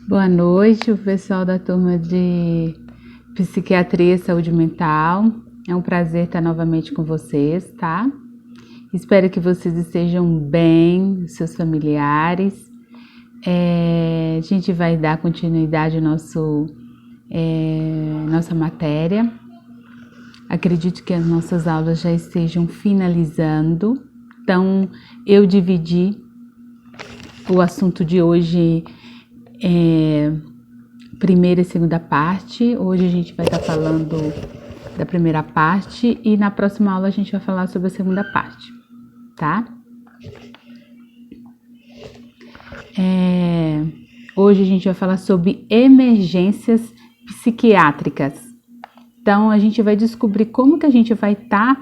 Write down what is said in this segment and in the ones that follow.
Boa noite, o pessoal da turma de Psiquiatria e Saúde Mental. É um prazer estar novamente com vocês, tá? Espero que vocês estejam bem, seus familiares. A gente vai dar continuidade à nossa matéria. Acredito que as nossas aulas já estejam finalizando. Então, eu dividi o assunto de hoje primeira e segunda parte. Hoje a gente vai estar falando da primeira parte e na próxima aula a gente vai falar sobre a segunda parte, tá? Hoje a gente vai falar sobre emergências psiquiátricas. Então a gente vai descobrir como que a gente vai estar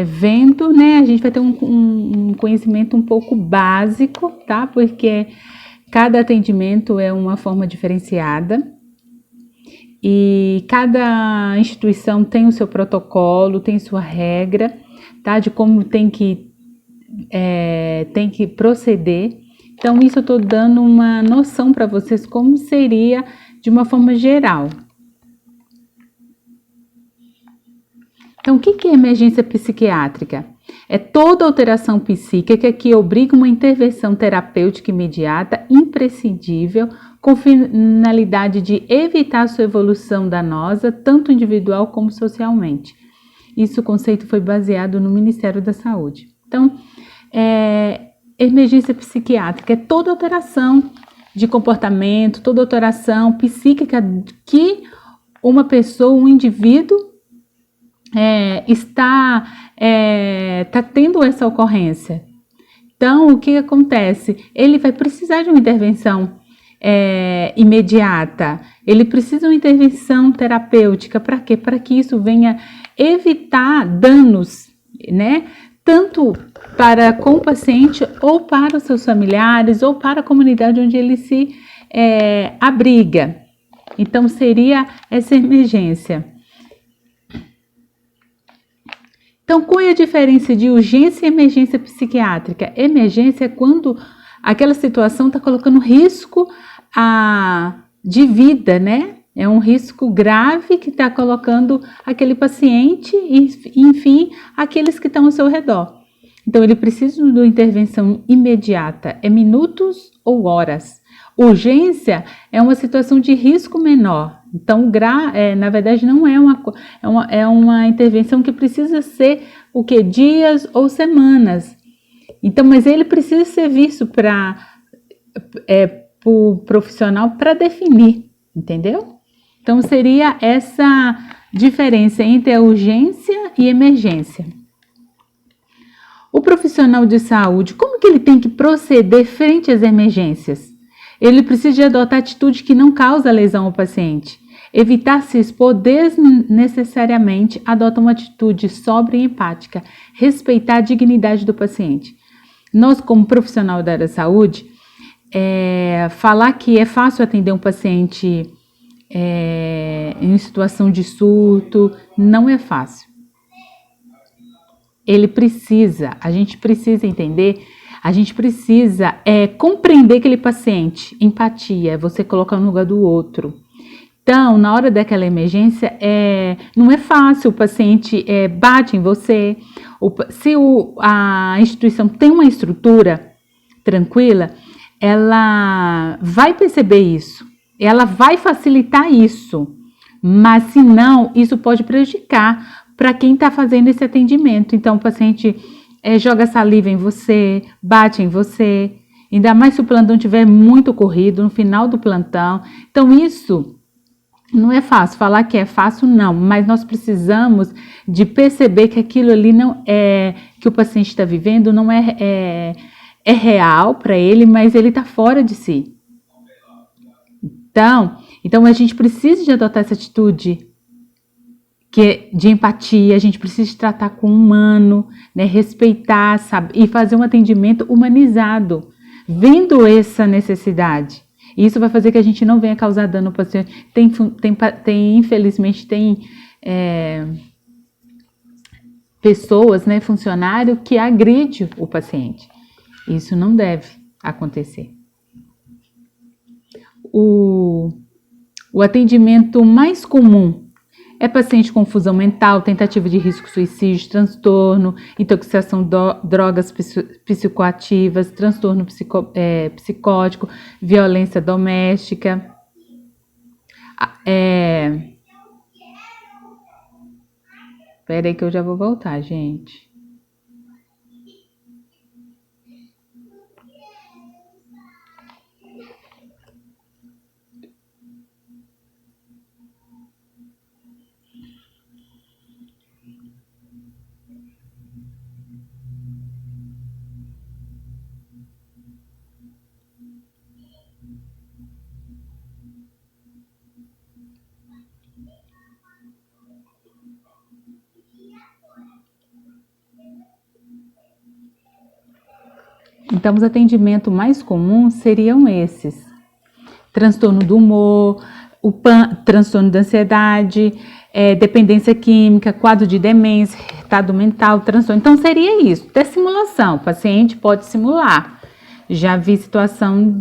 vendo, né? A gente vai ter um conhecimento um pouco básico, tá? Porque cada atendimento é uma forma diferenciada e cada instituição tem o seu protocolo, tem sua regra, tá? De como tem que proceder. Então, isso eu estou dando uma noção para vocês como seria de uma forma geral. Então, o que é emergência psiquiátrica? É toda alteração psíquica que obriga uma intervenção terapêutica imediata, imprescindível, com finalidade de evitar sua evolução danosa, tanto individual como socialmente. Isso, o conceito foi baseado no Ministério da Saúde. Então, emergência psiquiátrica é toda alteração de comportamento, toda alteração psíquica que uma pessoa, um indivíduo, está tendo essa ocorrência. Então, o que acontece? Ele vai precisar de uma intervenção imediata. Ele precisa de uma intervenção terapêutica. Para quê? Para que isso venha evitar danos, né? Tanto com o paciente, ou para os seus familiares, ou para a comunidade onde ele se abriga. Então, seria essa emergência. Então, qual é a diferença de urgência e emergência psiquiátrica? Emergência é quando aquela situação está colocando risco de vida, né? É um risco grave que está colocando aquele paciente e, enfim, aqueles que estão ao seu redor. Então, ele precisa de uma intervenção imediata, minutos ou horas. Urgência é uma situação de risco menor. Então, na verdade, não é uma intervenção que precisa ser dias ou semanas. Então, mas ele precisa ser visto para o profissional para definir, entendeu? Então, seria essa diferença entre a urgência e emergência. O profissional de saúde, como que ele tem que proceder frente às emergências? Ele precisa de adotar atitude que não causa lesão ao paciente. Evitar se expor desnecessariamente, adota uma atitude sóbria e empática. Respeitar a dignidade do paciente. Nós, como profissional da área da saúde, falar que é fácil atender um paciente em situação de surto, não é fácil. A gente precisa entender, a gente precisa compreender aquele paciente. Empatia, você colocar no lugar do outro. Então, na hora daquela emergência, não é fácil, o paciente bate em você. Se a instituição tem uma estrutura tranquila, ela vai perceber isso, ela vai facilitar isso, mas se não, isso pode prejudicar para quem está fazendo esse atendimento. Então, o paciente joga saliva em você, bate em você, ainda mais se o plantão estiver muito corrido, no final do plantão. Então, isso não é fácil. Falar que é fácil, não, mas nós precisamos de perceber que aquilo ali não que o paciente está vivendo não é real para ele, mas ele está fora de si. Então, a gente precisa de adotar essa atitude de empatia, a gente precisa de tratar com o humano, né, respeitar, sabe, e fazer um atendimento humanizado, vendo essa necessidade. Isso vai fazer que a gente não venha causar dano ao paciente. Infelizmente, tem pessoas, né, funcionário, que agride o paciente. Isso não deve acontecer. o atendimento mais comum é paciente com confusão mental, tentativa de risco suicídio, transtorno, intoxicação, drogas psicoativas, transtorno psicótico, violência doméstica. Espera aí que eu já vou voltar, gente. Então, os atendimentos mais comuns seriam esses: transtorno do humor, transtorno da ansiedade, dependência química, quadro de demência, retardo mental, transtorno. Então, seria isso, ter simulação. O paciente pode simular. Já vi situação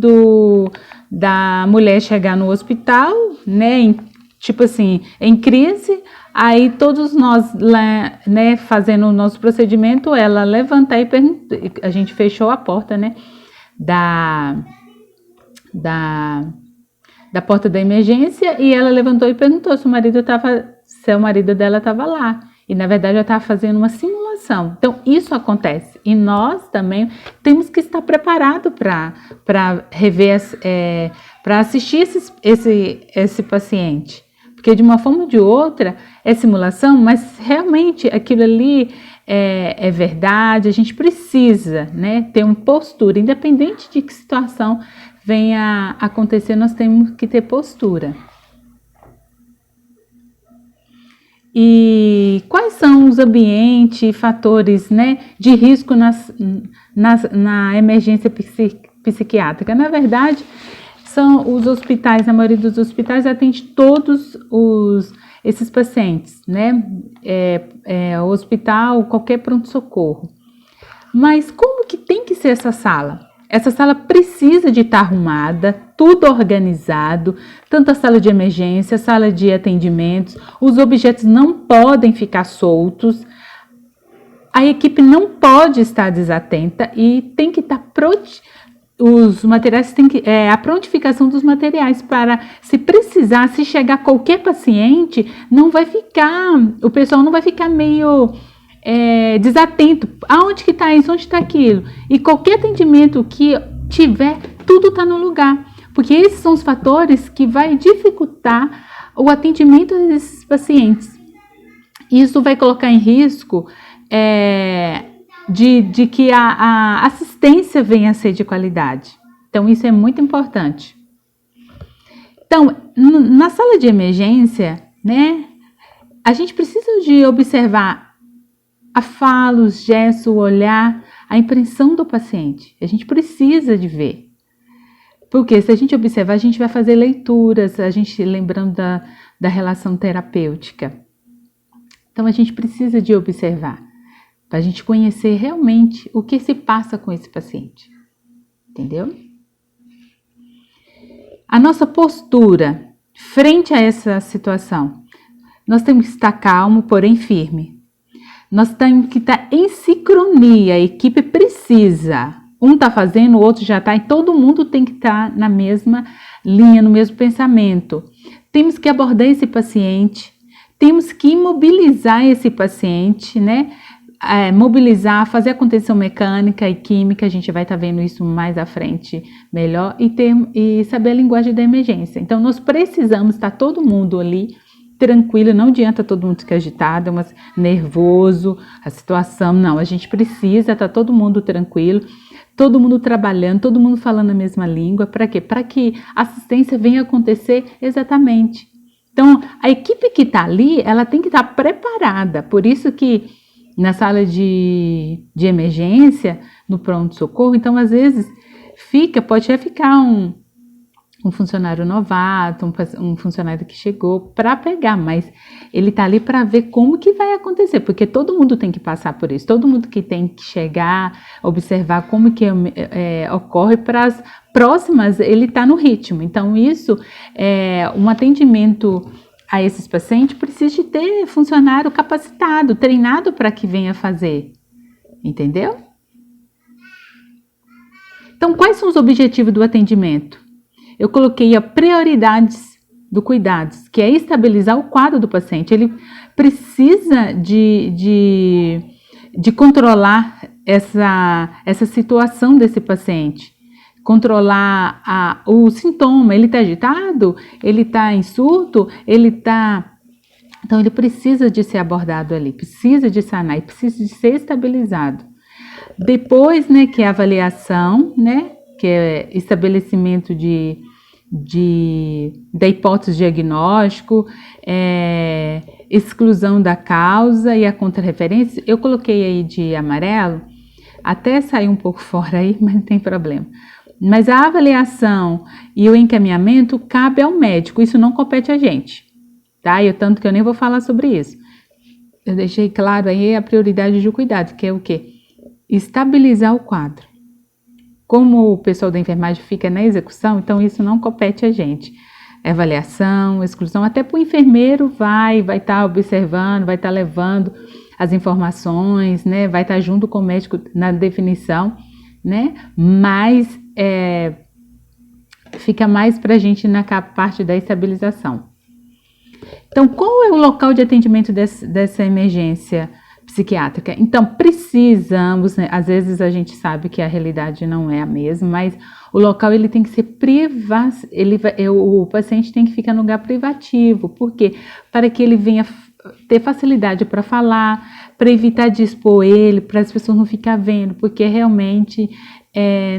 da mulher chegar no hospital, né, tipo assim, em crise. Aí todos nós, né, fazendo o nosso procedimento, ela levantar e perguntar, a gente fechou a porta, né, da porta da emergência, e ela levantou e perguntou se o marido dela estava lá. E na verdade ela estava fazendo uma simulação. Então isso acontece. E nós também temos que estar preparados para rever, para assistir esse paciente. Porque de uma forma ou de outra é simulação, mas realmente aquilo ali é verdade. A gente precisa, né, ter uma postura, independente de que situação venha acontecer, nós temos que ter postura. E quais são os ambientes e fatores, né, de risco na emergência psiquiátrica? Na verdade, são os hospitais, a maioria dos hospitais atende todos esses pacientes, né? Hospital, qualquer pronto-socorro. Mas como que tem que ser essa sala? Essa sala precisa de estar arrumada, tudo organizado, tanto a sala de emergência, a sala de atendimentos, os objetos não podem ficar soltos, a equipe não pode estar desatenta e tem que estar os materiais tem que a prontificação dos materiais para, se precisar, se chegar qualquer paciente, o pessoal não vai ficar meio desatento. Aonde que está isso? Onde está aquilo? E qualquer atendimento que tiver, tudo está no lugar. Porque esses são os fatores que vai dificultar o atendimento desses pacientes. Isso vai colocar em risco de que a assistência venha a ser de qualidade. Então, isso é muito importante. Então, na sala de emergência, né, a gente precisa de observar a fala, os gestos, o olhar, a impressão do paciente. A gente precisa de ver. Porque se a gente observar, a gente vai fazer leituras, a gente lembrando da relação terapêutica. Então, a gente precisa de observar, para a gente conhecer realmente o que se passa com esse paciente. Entendeu? A nossa postura frente a essa situação. Nós temos que estar calmo, porém firme. Nós temos que estar em sincronia, a equipe precisa. Um está fazendo, o outro já está, e todo mundo tem que estar na mesma linha, no mesmo pensamento. Temos que abordar esse paciente, temos que imobilizar esse paciente, né? Mobilizar, fazer a contenção mecânica e química, a gente vai estar vendo isso mais à frente melhor, e saber a linguagem da emergência. Então, nós precisamos estar todo mundo ali tranquilo, não adianta todo mundo ficar agitado, mas nervoso, a situação, não, a gente precisa estar todo mundo tranquilo, todo mundo trabalhando, todo mundo falando a mesma língua, para quê? Para que a assistência venha acontecer exatamente. Então, a equipe que está ali, ela tem que estar preparada, por isso que na sala de emergência, no pronto-socorro, então às vezes pode até ficar um funcionário novato, um funcionário que chegou para pegar, mas ele está ali para ver como que vai acontecer, porque todo mundo tem que passar por isso, todo mundo que tem que chegar, observar como que ocorre para as próximas, ele está no ritmo. Então isso, um atendimento a esses pacientes precisa de ter funcionário capacitado, treinado para que venha fazer, entendeu? Então quais são os objetivos do atendimento? Eu coloquei a prioridades do cuidados, que é estabilizar o quadro do paciente. Ele precisa de controlar essa situação desse paciente, controlar o sintoma. Ele está agitado, ele está em surto, então ele precisa de ser abordado ali, precisa de sanar e precisa de ser estabilizado. Depois, né, que é a avaliação, né, que é estabelecimento da hipótese de diagnóstico, exclusão da causa e a contrarreferência. Eu coloquei aí de amarelo, até sair um pouco fora aí, mas não tem problema. Mas a avaliação e o encaminhamento cabe ao médico, isso não compete a gente, tá? Tanto que eu nem vou falar sobre isso. Eu deixei claro aí a prioridade de cuidado, que é o quê? Estabilizar o quadro. Como o pessoal da enfermagem fica na execução, então isso não compete a gente. Avaliação, exclusão, até para o enfermeiro vai estar observando, vai estar levando as informações, né? Vai estar junto com o médico na definição, né? Mas fica mais para a gente na parte da estabilização. Então, qual é o local de atendimento dessa emergência psiquiátrica? Então, precisamos, né, às vezes a gente sabe que a realidade não é a mesma, mas o local ele tem que ser privado, o paciente tem que ficar no lugar privativo. Por quê? Para que ele venha ter facilidade para falar, para evitar de expor ele, para as pessoas não ficarem vendo, porque realmente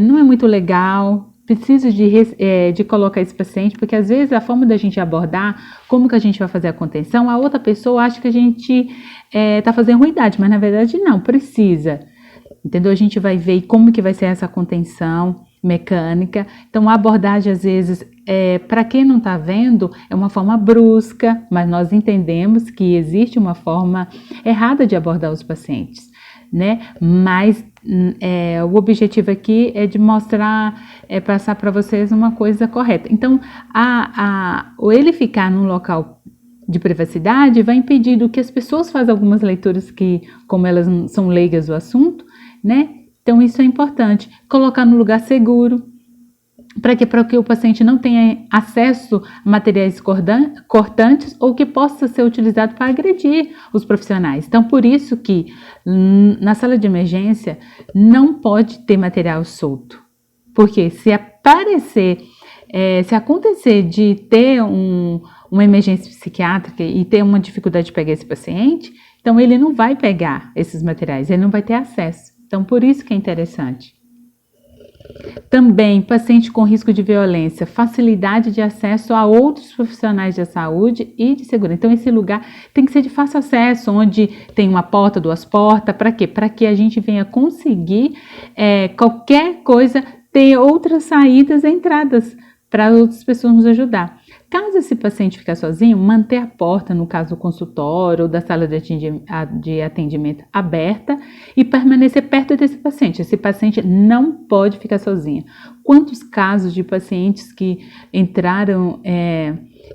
não é muito legal. Precisa de colocar esse paciente, porque às vezes a forma da gente abordar, como que a gente vai fazer a contenção, a outra pessoa acha que a gente está fazendo ruindade, mas na verdade não, precisa, entendeu? A gente vai ver como que vai ser essa contenção mecânica. Então a abordagem às vezes, para quem não está vendo, é uma forma brusca, mas nós entendemos que existe uma forma errada de abordar os pacientes, né? Mas o objetivo aqui é de mostrar, passar para vocês uma coisa correta. Então, ele ficar num local de privacidade vai impedir do que as pessoas façam algumas leituras que, como elas são leigas do assunto, né? Então, isso é importante. Colocar no lugar seguro, para que o paciente não tenha acesso a materiais cortantes ou que possa ser utilizado para agredir os profissionais. Então, por isso que na sala de emergência não pode ter material solto. Porque se acontecer de ter uma emergência psiquiátrica e ter uma dificuldade de pegar esse paciente, então ele não vai pegar esses materiais, ele não vai ter acesso. Então, por isso que é interessante. Também, paciente com risco de violência, facilidade de acesso a outros profissionais de saúde e de segurança. Então, esse lugar tem que ser de fácil acesso, onde tem uma porta, duas portas. Para quê? Para que a gente venha conseguir, qualquer coisa, ter outras saídas e entradas para outras pessoas nos ajudar. Caso esse paciente ficar sozinho, manter a porta, no caso do consultório ou da sala de atendimento aberta e permanecer perto desse paciente. Esse paciente não pode ficar sozinho. Quantos casos de pacientes que entraram,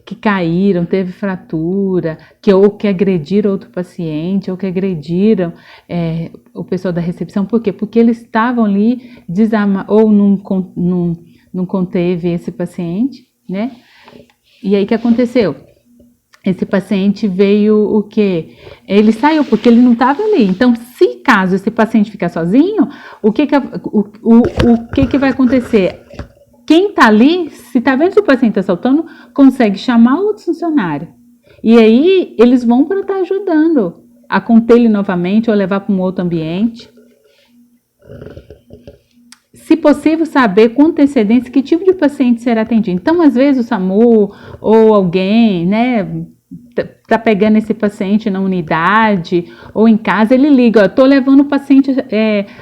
que caíram, teve fratura, ou que agrediram outro paciente, ou que agrediram o pessoal da recepção. Por quê? Porque eles estavam ali, ou não conteve esse paciente, né? E aí o que aconteceu? Esse paciente veio o quê? Ele saiu porque ele não estava ali. Então, se caso esse paciente ficar sozinho, o que vai acontecer? Quem está ali, se está vendo que o paciente está saltando, consegue chamar outro funcionário. E aí eles vão para estar ajudando a conter ele novamente ou levar para um outro ambiente. Se possível, saber com antecedência que tipo de paciente será atendido. Então, às vezes, o SAMU ou alguém, né, tá pegando esse paciente na unidade ou em casa, ele liga, ó, tô levando o paciente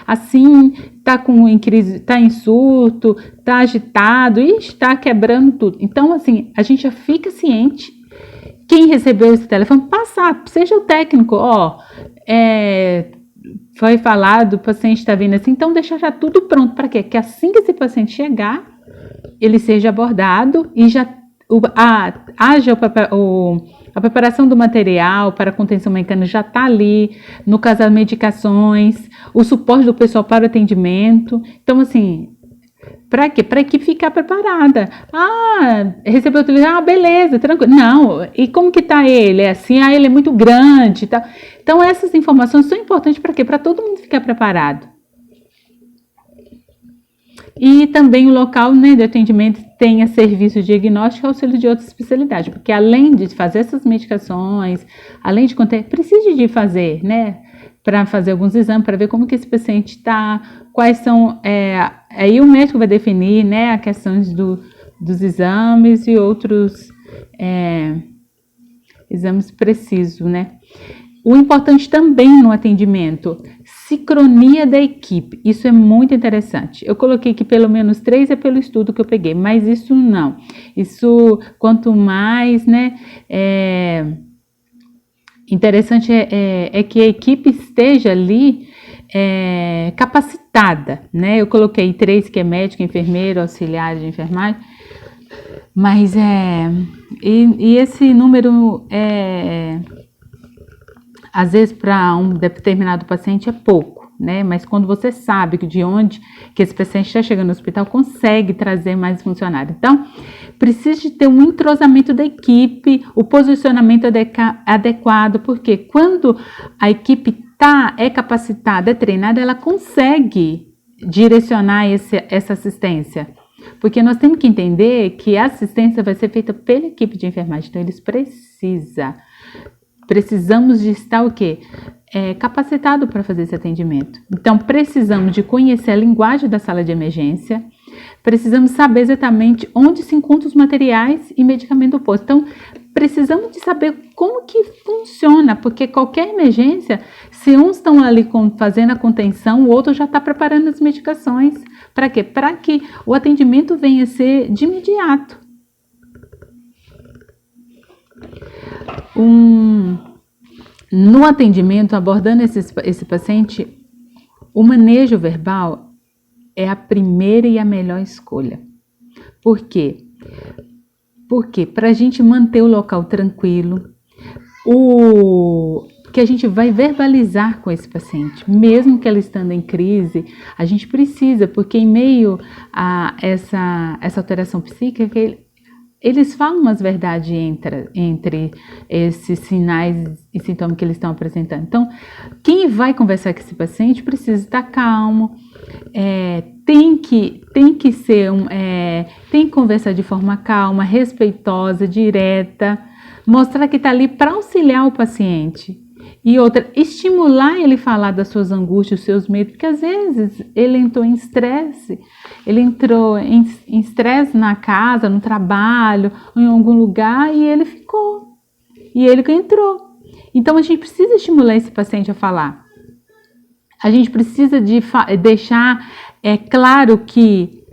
assim, tá em crise, tá em surto, tá agitado e está quebrando tudo. Então, assim, a gente já fica ciente. Quem recebeu esse telefone, passar, seja o técnico, ó, foi falado, o paciente está vindo assim, então deixa já tudo pronto. Para quê? Que assim que esse paciente chegar, ele seja abordado e já haja a preparação do material para a contenção mecânica já está ali, no caso das medicações, o suporte do pessoal para o atendimento. Então, assim, para quê? Para a equipe ficar preparada. Recebeu o telefone, beleza, tranquilo. Não, e como que tá ele? É assim, ele é muito grande e tal. Então, essas informações são importantes para quê? Para todo mundo ficar preparado. E também o local, né, de atendimento tenha serviço de diagnóstico e auxílio de outras especialidades, porque além de fazer essas medicações, além de conter, precisa de fazer, né, para fazer alguns exames, para ver como que esse paciente está, quais são, aí o médico vai definir, né, as questões dos exames e outros exames precisos, né. O importante também no atendimento, sincronia da equipe, isso é muito interessante. Eu coloquei que pelo menos 3 é pelo estudo que eu peguei, mas isso não. Isso, quanto mais, né, interessante é que a equipe esteja ali capacitada, né? Eu coloquei 3, que é médico, enfermeiro, auxiliar de enfermagem, mas e esse número às vezes para um determinado paciente é pouco, né? Mas quando você sabe de onde que esse paciente está chegando no hospital, consegue trazer mais funcionários. Então, precisa de ter um entrosamento da equipe, o posicionamento adequado, porque quando a equipe é capacitada, é treinada, ela consegue direcionar essa assistência. Porque nós temos que entender que a assistência vai ser feita pela equipe de enfermagem, então eles precisamos de estar o quê? Capacitado para fazer esse atendimento. Então, precisamos de conhecer a linguagem da sala de emergência, precisamos saber exatamente onde se encontram os materiais e medicamento posto. Então, precisamos de saber como que funciona, porque qualquer emergência, se uns estão ali fazendo a contenção, o outro já está preparando as medicações. Para quê? Para que o atendimento venha a ser de imediato. No atendimento, abordando esse paciente, o manejo verbal é a primeira e a melhor escolha. Por quê? Porque para a gente manter o local tranquilo, que a gente vai verbalizar com esse paciente, mesmo que ela estando em crise, a gente precisa, porque em meio a essa alteração psíquica, eles falam umas verdades entre esses sinais e sintomas que eles estão apresentando. Então, quem vai conversar com esse paciente precisa estar calmo, tem que conversar de forma calma, respeitosa, direta, mostrar que está ali para auxiliar o paciente. E outra, estimular ele a falar das suas angústias, dos seus medos, porque às vezes ele entrou em estresse, na casa, no trabalho, em algum lugar, e ele ficou, e ele que entrou. Então a gente precisa estimular esse paciente a falar. A gente precisa deixar claro que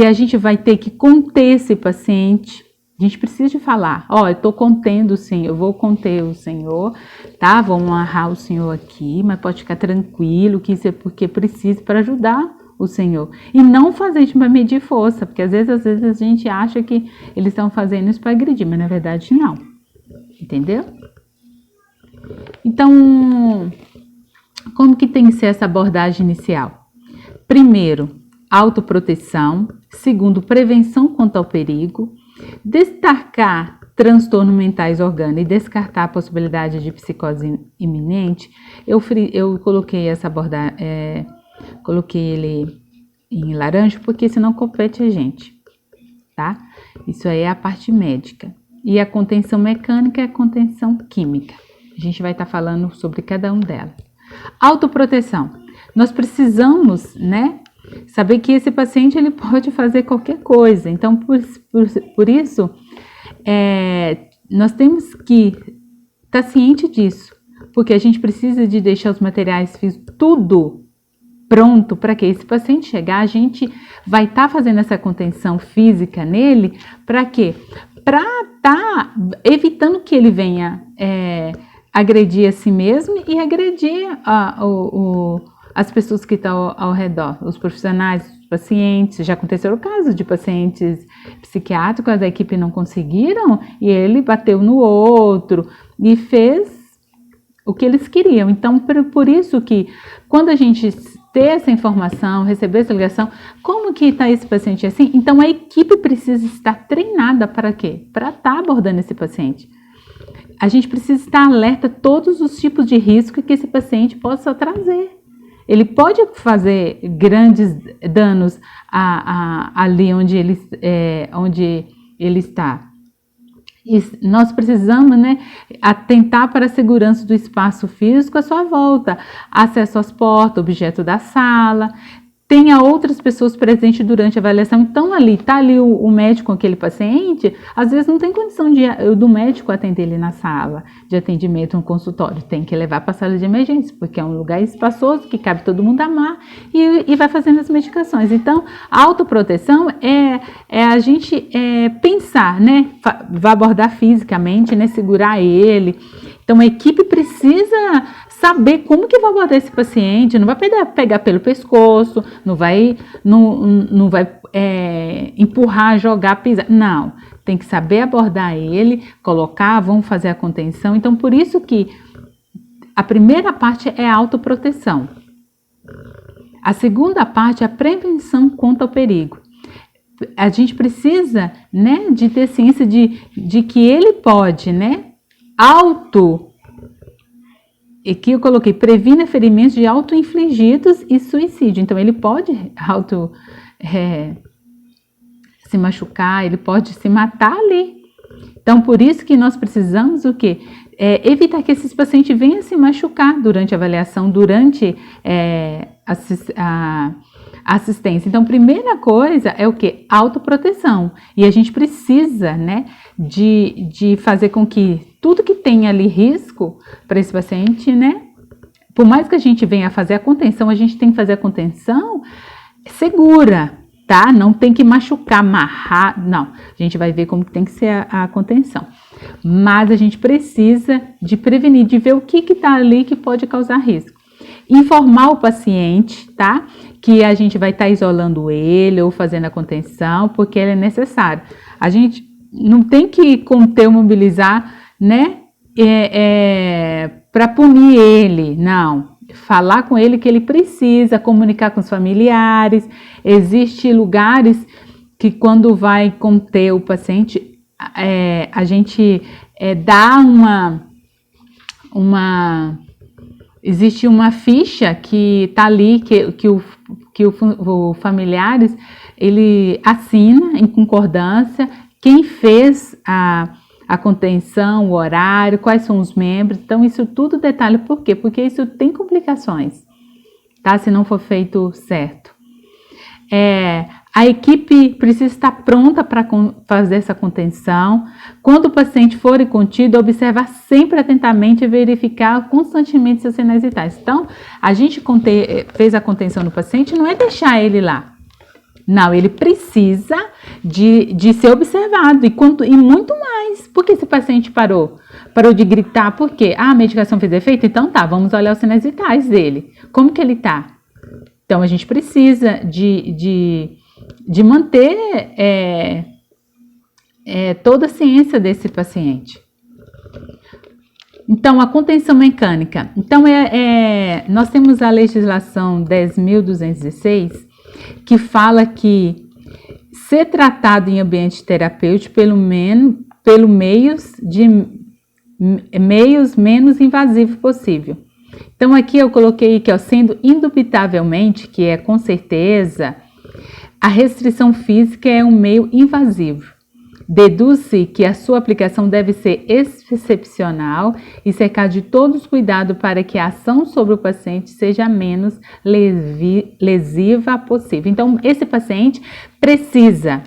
a gente vai ter que conter esse paciente. A gente precisa de falar, eu estou contendo o Senhor, eu vou conter o Senhor, tá? Vou amarrar o Senhor aqui, mas pode ficar tranquilo, que isso é porque precisa para ajudar o Senhor. E não fazer isso para medir força, porque às vezes a gente acha que eles estão fazendo isso para agredir, mas na verdade não. Entendeu? Então, como que tem que ser essa abordagem inicial? Primeiro, autoproteção. Segundo, prevenção quanto ao perigo. Destacar transtornos mentais orgânicos e descartar a possibilidade de psicose iminente. Eu coloquei essa abordagem, coloquei ele em laranja, porque senão compete a gente, tá? Isso aí é a parte médica. E a contenção mecânica é a contenção química. A gente vai estar falando sobre cada um delas. Autoproteção. Nós precisamos, né, saber que esse paciente ele pode fazer qualquer coisa. Então, por isso, nós temos que está ciente disso, porque a gente precisa de deixar os materiais físicos tudo pronto para que esse paciente chegar, a gente vai estar fazendo essa contenção física nele, para quê? Para estar evitando que ele venha agredir a si mesmo e agredir as pessoas que estão ao redor, os profissionais, os pacientes. Já aconteceu o caso de pacientes psiquiátricos, a equipe não conseguiram e ele bateu no outro e fez o que eles queriam. Então, por isso que quando a gente ter essa informação, receber essa ligação, como que está esse paciente assim? Então, a equipe precisa estar treinada para quê? Para estar abordando esse paciente. A gente precisa estar alerta a todos os tipos de risco que esse paciente possa trazer. Ele pode fazer grandes danos ali onde ele está. E nós precisamos, né, atentar para a segurança do espaço físico à sua volta, acesso às portas, objeto da sala, tenha outras pessoas presentes durante a avaliação. Então, está ali o médico com aquele paciente, às vezes não tem condição do médico atender ele na sala de atendimento, no consultório, tem que levar para a sala de emergência, porque é um lugar espaçoso, que cabe todo mundo amar, e vai fazendo as medicações. Então, a autoproteção é a gente pensar, né, vai abordar fisicamente, né, segurar ele. Então, a equipe precisa saber como que vai abordar esse paciente, não vai pegar pelo pescoço, não vai empurrar, jogar, pisar. Não, tem que saber abordar ele, colocar, vamos fazer a contenção. Então, por isso que a primeira parte é a autoproteção. A segunda parte é a prevenção contra o perigo. A gente precisa, né, de ter ciência de que ele pode, né, aqui eu coloquei, previna ferimentos de auto-infligidos e suicídio. Então, ele pode se machucar, ele pode se matar ali. Então, por isso que nós precisamos o quê? Evitar que esses pacientes venham se machucar durante a avaliação, durante a assistência. Então, primeira coisa é o quê? Autoproteção. E a gente precisa, né, de fazer com que tudo que tem ali risco para esse paciente, né, por mais que a gente venha a fazer a contenção, a gente tem que fazer a contenção segura, tá? Não tem que machucar, amarrar, não. A gente vai ver como que tem que ser a contenção. Mas a gente precisa de prevenir, de ver o que está ali que pode causar risco. Informar o paciente, tá? Que a gente vai estar isolando ele ou fazendo a contenção, porque ele é necessário. A gente não tem que conter ou mobilizar, né? Para punir ele, não. Falar com ele que ele precisa, comunicar com os familiares. Existem lugares que quando vai conter o paciente, a gente dá existe uma ficha que está ali, que o familiares, ele assina em concordância quem fez a contenção, o horário, quais são os membros. Então, isso tudo detalhe. Por quê? Porque isso tem complicações, tá? Se não for feito certo. A equipe precisa estar pronta para fazer essa contenção. Quando o paciente for contido, observar sempre atentamente e verificar constantemente seus sinais vitais. Então, a gente fez a contenção no paciente, não é deixar ele lá. Não, ele precisa de ser observado e muito mais. Por que esse paciente parou? Parou de gritar, por quê? A medicação fez efeito? Então tá, vamos olhar os sinais vitais dele. Como que ele tá? Então a gente precisa de manter toda a ciência desse paciente. Então, a contenção mecânica. Então, nós temos a legislação 10.206, que fala que ser tratado em ambiente terapêutico pelo meios menos invasivos possível. Então, aqui eu coloquei que, sendo indubitavelmente, que é com certeza, a restrição física é um meio invasivo. Deduz-se que a sua aplicação deve ser excepcional e cercada de todos os cuidados para que a ação sobre o paciente seja a menos lesiva possível. Então, esse paciente precisa,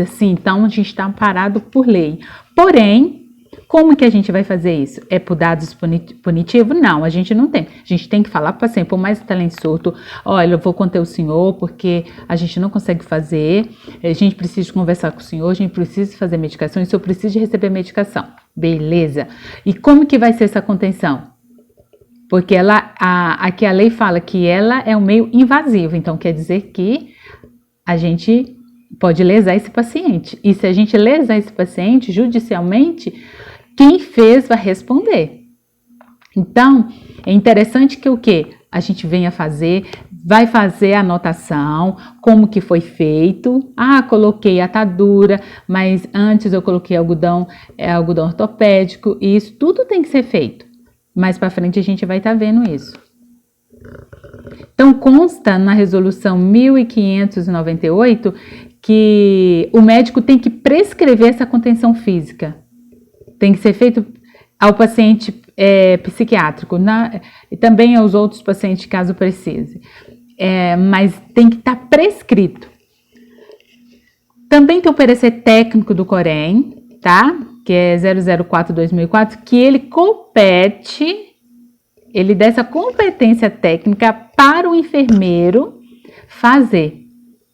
sim, então a gente está amparado por lei. Porém, Como que a gente vai fazer isso? É por dados punitivo? Não, a gente não tem. A gente tem que falar para o paciente, por mais que está lá em surto, olha, eu vou conter o senhor porque a gente não consegue fazer, a gente precisa conversar com o senhor, a gente precisa fazer medicação, o senhor precisa de receber medicação. Beleza. E como que vai ser essa contenção? Porque aqui a lei fala que ela é um meio invasivo, então quer dizer que a gente pode lesar esse paciente. E se a gente lesar esse paciente judicialmente, quem fez vai responder. Então, é interessante que o quê? A gente venha fazer, vai fazer a anotação, como que foi feito. Ah, coloquei atadura, mas antes eu coloquei algodão ortopédico, e isso tudo tem que ser feito. Mais para frente a gente vai estar vendo isso. Então, consta na resolução 1598 que o médico tem que prescrever essa contenção física. Tem que ser feito ao paciente psiquiátrico, e também aos outros pacientes, caso precise. Mas tem que estar prescrito. Também tem o parecer técnico do Corém, tá? Que é 004/2004, que ele dá essa competência técnica para o enfermeiro fazer,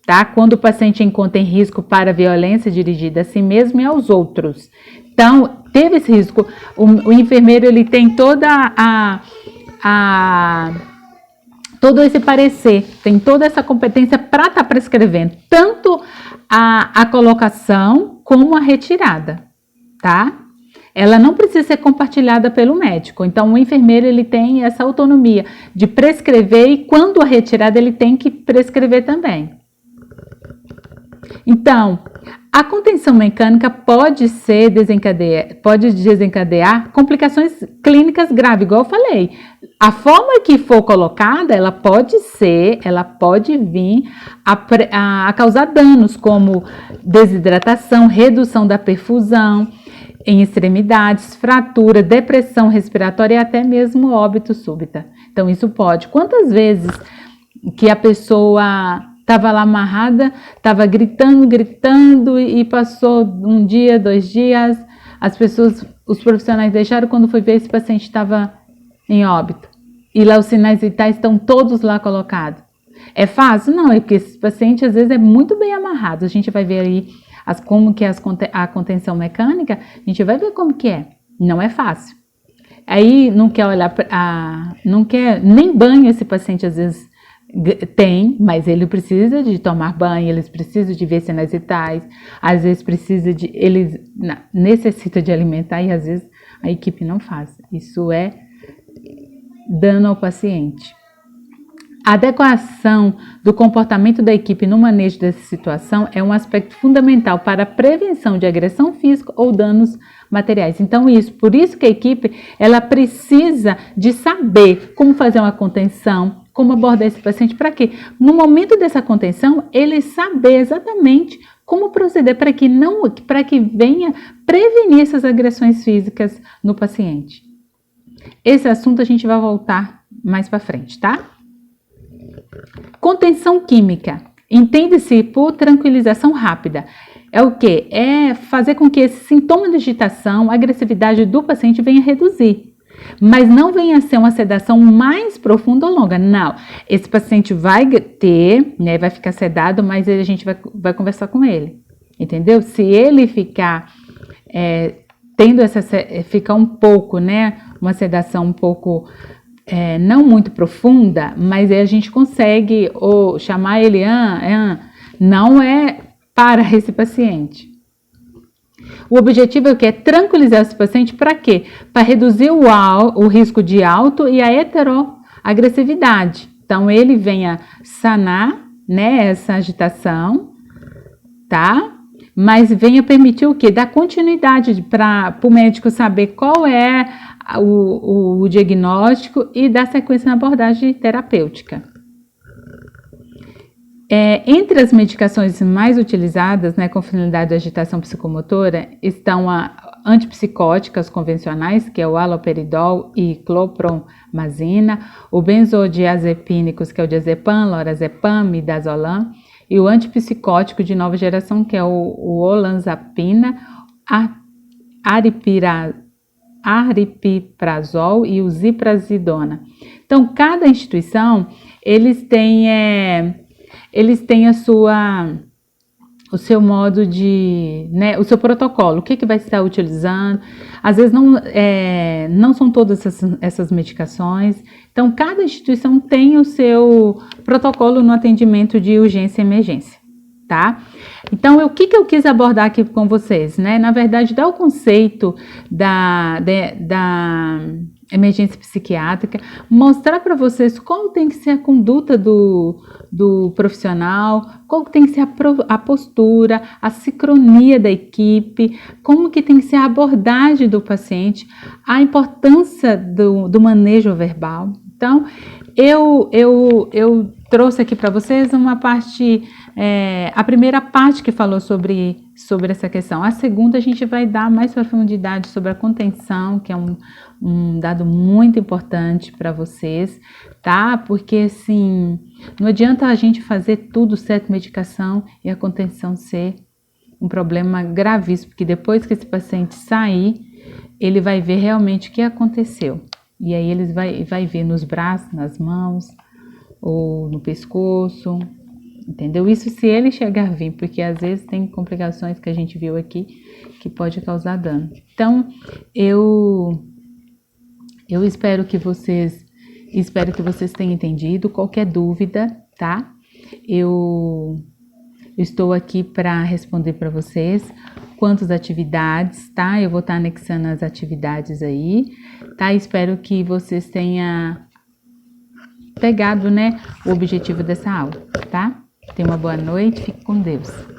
tá? Quando o paciente encontra em risco para violência dirigida a si mesmo e aos outros. Então, teve esse risco, o enfermeiro ele tem todo esse parecer, tem toda essa competência para estar prescrevendo, tanto a colocação como a retirada, tá? Ela não precisa ser compartilhada pelo médico, então o enfermeiro ele tem essa autonomia de prescrever e quando a retirada ele tem que prescrever também. Então, a contenção mecânica pode desencadear complicações clínicas graves, igual eu falei. A forma que for colocada, ela pode vir a causar danos como desidratação, redução da perfusão em extremidades, fratura, depressão respiratória e até mesmo óbito súbita. Então, isso pode. Quantas vezes que a pessoa estava lá amarrada, estava gritando e passou um dia, 2 dias, os profissionais deixaram, quando foi ver esse paciente estava em óbito. E lá os sinais vitais estão todos lá colocados. É fácil? Não, é porque esse paciente às vezes é muito bem amarrado. A gente vai ver aí como que é a contenção mecânica, a gente vai ver como que é. Não é fácil. Aí não quer olhar, não quer nem banho esse paciente às vezes tem, mas ele precisa de tomar banho, eles precisam de ver sinais vitais, às vezes eles necessitam de alimentar e às vezes a equipe não faz. Isso é dano ao paciente. A adequação do comportamento da equipe no manejo dessa situação é um aspecto fundamental para a prevenção de agressão física ou danos materiais. Então, por isso que a equipe ela precisa de saber como fazer uma contenção, como abordar esse paciente, para quê? No momento dessa contenção, ele saber exatamente como proceder para que venha prevenir essas agressões físicas no paciente. Esse assunto a gente vai voltar mais para frente, tá? Contenção química. Entende-se por tranquilização rápida. É o quê? É fazer com que esse sintoma de agitação, agressividade do paciente venha a reduzir. Mas não venha a ser uma sedação mais profunda ou longa. Não. Esse paciente vai ter, né, vai ficar sedado, mas a gente vai conversar com ele. Entendeu? Se ele ficar ficar um pouco, né, uma sedação um pouco não muito profunda, mas aí a gente consegue chamar ele, não é para esse paciente. O objetivo é o quê? É tranquilizar esse paciente para quê? Para reduzir o risco de auto e a heteroagressividade. Então, ele venha sanar, né, essa agitação, tá? Mas venha permitir o quê? Dar continuidade para o médico saber qual é o diagnóstico e dar sequência na abordagem terapêutica. Entre as medicações mais utilizadas, né, com finalidade de agitação psicomotora, estão antipsicóticas convencionais, que é o haloperidol e clopromazina, o benzodiazepínicos, que é o diazepam, lorazepam, midazolam, e o antipsicótico de nova geração, que é o olanzapina, aripiprazol e o ziprasidona. Então, cada instituição, eles têm o seu modo de, né, o seu protocolo, o que vai estar utilizando. Às vezes não são todas essas medicações. Então, cada instituição tem o seu protocolo no atendimento de urgência e emergência, tá? Então, o que eu quis abordar aqui com vocês, né? Na verdade, dar o conceito da emergência psiquiátrica, mostrar para vocês como tem que ser a conduta do profissional, como tem que ser a postura, a sincronia da equipe, como que tem que ser a abordagem do paciente, a importância do manejo verbal. Então, eu trouxe aqui para vocês uma parte, a primeira parte que falou sobre essa questão. A segunda a gente vai dar mais profundidade sobre a contenção, que é um dado muito importante para vocês, tá? Porque assim, não adianta a gente fazer tudo certo, medicação, e a contenção ser um problema gravíssimo, porque depois que esse paciente sair, ele vai ver realmente o que aconteceu. E aí ele vai ver nos braços, nas mãos, ou no pescoço, entendeu? Isso se ele chegar a vir, porque às vezes tem complicações que a gente viu aqui que pode causar dano. Então, eu espero que vocês tenham entendido. Qualquer dúvida, tá? Eu estou aqui para responder para vocês. Quantas atividades, tá? Eu vou estar anexando as atividades aí, tá? Espero que vocês tenham pegado, né, o objetivo dessa aula, tá? Tenha uma boa noite, fique com Deus.